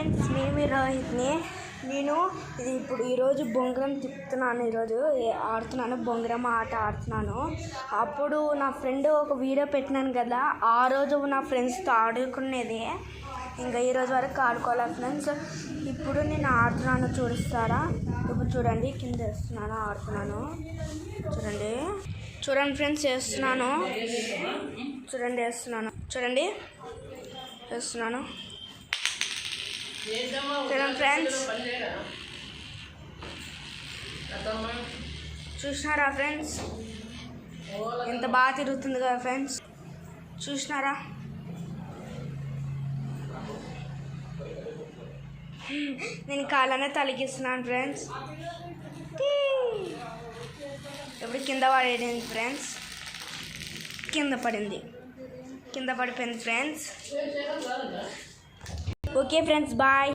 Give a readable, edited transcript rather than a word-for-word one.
Friends, నేను రోహిత్ని. నేను ఈరోజు బొంగరం తిప్పుతున్నాను. ఆడుతున్నాను, బొంగరం ఆట ఆడుతున్నాను. అప్పుడు నా ఫ్రెండ్ ఒక వీడియో పెట్టినాను కదా, ఆ రోజు నా ఫ్రెండ్స్తో ఆడుకునేది. ఇంకా ఈరోజు వరకు ఆడుకోవాలి ఫ్రెండ్స్. ఇప్పుడు నేను ఆడుతున్నాను, చూపిస్తారా? ఇప్పుడు చూడండి, కింద వేస్తున్నాను, ఆడుతున్నాను. చూడండి ఫ్రెండ్స్, వేస్తున్నాను. వేస్తున్నాను చూడండి ఫ్రెండ్స్. చూసినారా ఫ్రెండ్స్, ఎంత బాగా తిరుగుతుంది కదా ఫ్రెండ్స్, చూసినారా? నేను కాళ్ళనే తలిగిస్తున్నాను ఫ్రెండ్స్. ఎప్పుడు కింద పడేది ఫ్రెండ్స్, కింద పడిపోయింది ఫ్రెండ్స్. Okay friends, bye.